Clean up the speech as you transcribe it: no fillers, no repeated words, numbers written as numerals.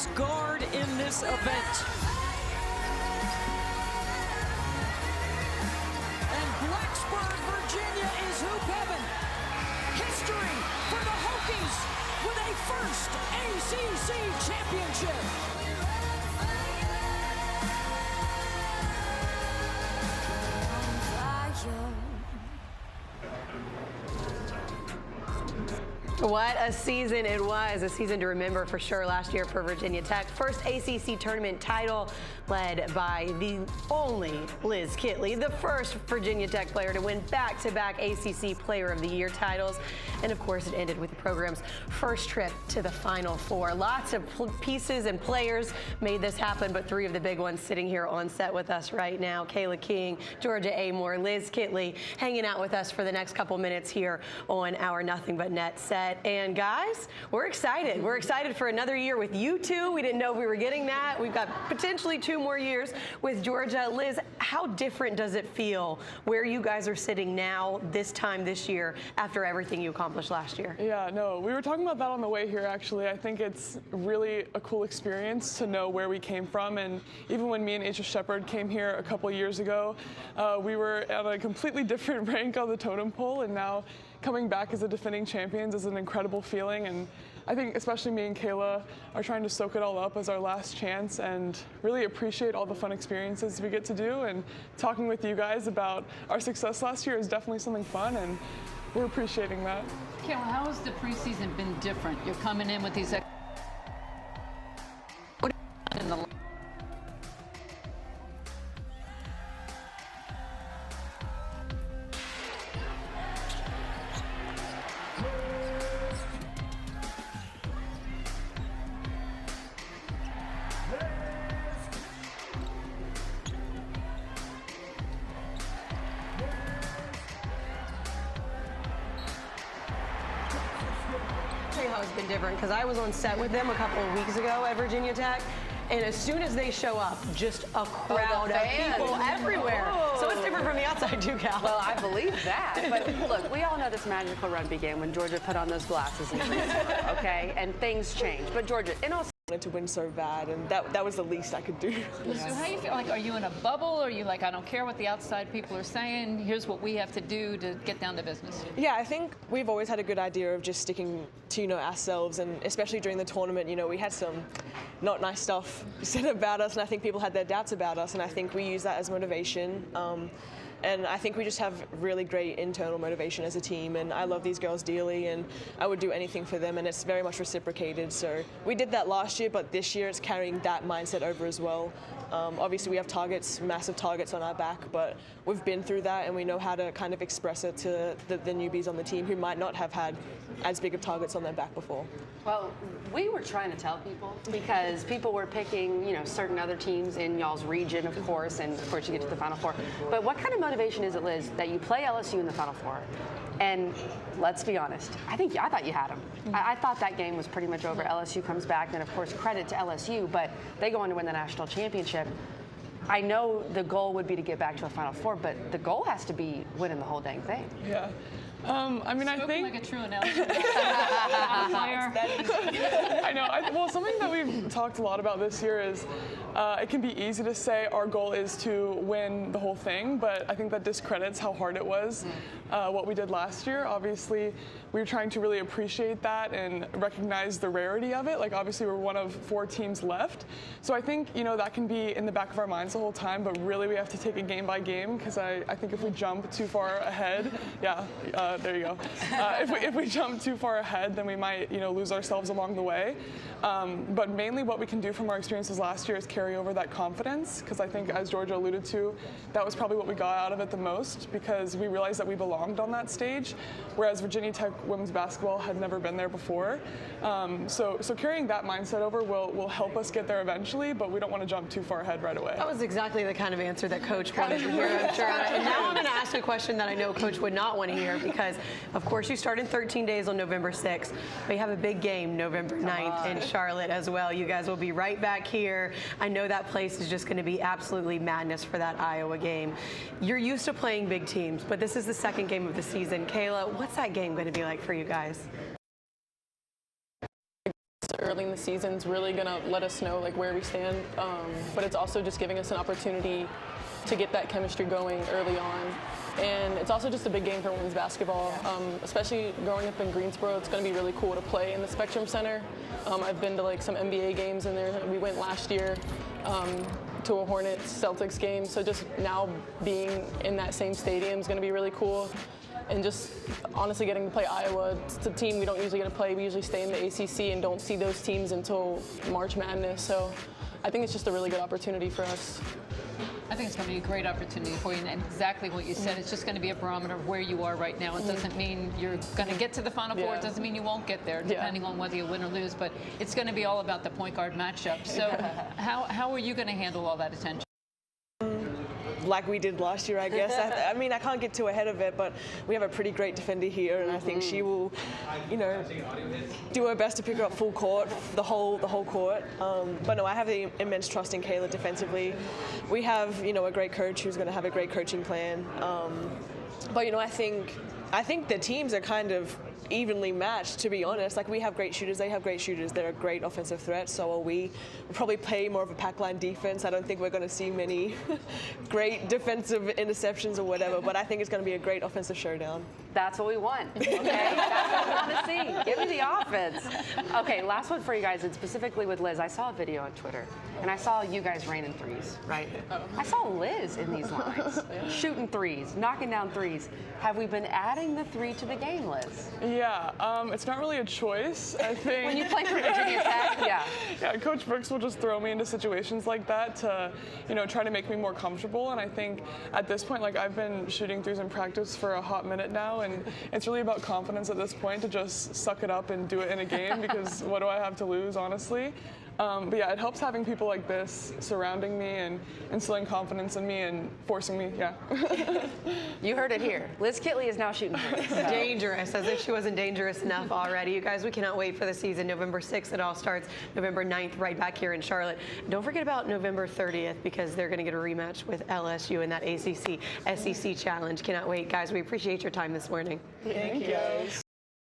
lowest guard in this event. And Blacksburg, Virginia is hoop heaven. History for the Hokies with a first ACC championship. What a season it was, a season to remember for sure last year for Virginia Tech. First ACC tournament title led by the only Liz Kitley, the first Virginia Tech player to win back-to-back ACC Player of the Year titles. And of course it ended with the program's first trip to the Final Four. Lots of pieces and players made this happen, but three of the big ones sitting here on set with us right now. Kayla King, Georgia Amore, Liz Kitley, hanging out with us for the next couple minutes here on our Nothing But Net set. And guys, we're excited. We're excited for another year with you two. We didn't know we were getting that. We've got potentially 2 more years with Georgia. Liz, how different does it feel where you guys are sitting now, this time this year, after everything you accomplished last year? Yeah, no, we were talking about that on the way here, actually. I think it's really a cool experience to know where we came from. And even when me and Asia Shepard came here a couple years ago, we were at a completely different rank on the totem pole, and now coming back as the defending champions is an incredible feeling, and I think especially me and Kayla are trying to soak it all up as our last chance and really appreciate all the fun experiences we get to do. And talking with you guys about our success last year is definitely something fun, and we're appreciating that. Kayla, how has the preseason been different? You're coming in with these in the How it's been different, because I was on set with them a couple of weeks ago at Virginia Tech, and as soon as they show up, just a crowd of people everywhere. Oh. So it's different from the outside too, Cal. Well, I believe that. But look, we all know this magical run began when Georgia put on those glasses in Preseason, okay? And things changed. But Georgia, in all Wanted to win so bad, and that was the least I could do. So how do you feel? Like, are you in a bubble? Or are you like, I don't care what the outside people are saying, here's what we have to do to get down to business? Yeah, I think we've always had a good idea of just sticking to, ourselves, and especially during the tournament, we had some not nice stuff said about us, and I think people had their doubts about us, and I think we use that as motivation. And I think we just have really great internal motivation as a team, and I love these girls dearly, and I would do anything for them, and it's very much reciprocated. So we did that last year, but this year it's carrying that mindset over as well. Obviously we have targets, massive targets on our back, but we've been through that, and we know how to kind of express it to the newbies on the team who might not have had as big of targets on their back before. well, we were trying to tell people because people were picking, certain other teams in y'all's region, of course, and of course you get to the Final Four. But what kind of motivation is it, Liz, that you play LSU in the Final Four? And let's be honest, I thought you had them. I thought that game was pretty much over. LSU comes back, and of course credit to LSU, but they go on to win the national championship. I know the goal would be to get back to the Final Four, but the goal has to be winning the whole dang thing. Yeah. I mean, Spoken I think like a true analogy. I know. Well, something that we've talked a lot about this year is it can be easy to say our goal is to win the whole thing, but I think that discredits how hard it was, what we did last year. Obviously, we were trying to really appreciate that and recognize the rarity of it. Like, obviously, we're one of 4 teams left. So I think, that can be in the back of our minds the whole time, but really we have to take it game by game, because I think if we jump too far ahead, there you go. If we jump too far ahead, then we might, lose ourselves along the way. But mainly what we can do from our experiences last year is carry over that confidence, because I think, as Georgia alluded to, that was probably what we got out of it the most, because we realized that we belonged on that stage, whereas Virginia Tech women's basketball had never been there before. So carrying that mindset over will help us get there eventually, but we don't want to jump too far ahead right away. That was exactly the kind of answer that Coach wanted to hear, I'm sure. And now I'm going to ask a question that I know Coach would not want to hear, because, of course, you start in 13 days on November 6th, but you have a big game November 9th in Charlotte as well. You guys will be right back here. I know that place is just going to be absolutely madness for that Iowa game. You're used to playing big teams, but this is the second game of the season. Kayla, what's that game going to be like for you guys? early in the season is really going to let us know like where we stand, but it's also just giving us an opportunity to get that chemistry going early on. And it's also just a big game for women's basketball, especially growing up in Greensboro. It's going to be really cool to play in the Spectrum Center. I've been to like some NBA games in there. We went last year to a Hornets-Celtics game, so just now being in that same stadium is going to be really cool. And just honestly getting to play Iowa, it's a team we don't usually get to play. We usually stay in the ACC and don't see those teams until March Madness. So I think it's just a really good opportunity for us. I think it's going to be a great opportunity for you, and exactly what you said. It's just going to be a barometer of where you are right now. It doesn't mean you're going to get to the Final Four. It doesn't mean you won't get there, depending on whether you win or lose. But it's going to be all about the point guard matchup. So how are you going to handle all that attention? Like we did last year, I guess. I mean, I can't get too ahead of it, but we have a pretty great defender here, and I think she will, you know, do her best to pick her up full court, the whole court. But no, I have the immense trust in Kayla defensively. We have, you know, a great coach who's going to have a great coaching plan. But you know, I think the teams are kind of evenly matched, to be honest. Like, we have great shooters, they have great shooters. They're a great offensive threat, so are we. We'll probably play more of a pack line defense. I don't think we're going to see many great defensive interceptions or whatever, but I think it's going to be a great offensive showdown. That's what we want, okay? That's what we want to see. Give me the offense. Okay, last one for you guys, and specifically with Liz. I saw a video on Twitter, and I saw you guys raining threes, right? I saw Liz in these lines, shooting threes, knocking down threes. Have we been adding the three to the game, Liz? Yeah, it's not really a choice, I think. When you play for Virginia Tech, yeah. Yeah, Coach Brooks will just throw me into situations like that to, you know, try to make me more comfortable. And I think at this point, like, I've been shooting threes in practice for a hot minute now, and it's really about confidence at this point to just suck it up and do it in a game, because what do I have to lose, honestly? But yeah, it helps having people like this surrounding me and instilling confidence in me and forcing me, You heard it here. Liz Kitley is now shooting threes. So. Dangerous, as if she wasn't dangerous enough already. You guys, we cannot wait for the season. November 6th, it all starts. November 9th, right back here in Charlotte. Don't forget about November 30th, because they're going to get a rematch with LSU in that ACC SEC Challenge. Cannot wait. Guys, we appreciate your time this morning. Thank you.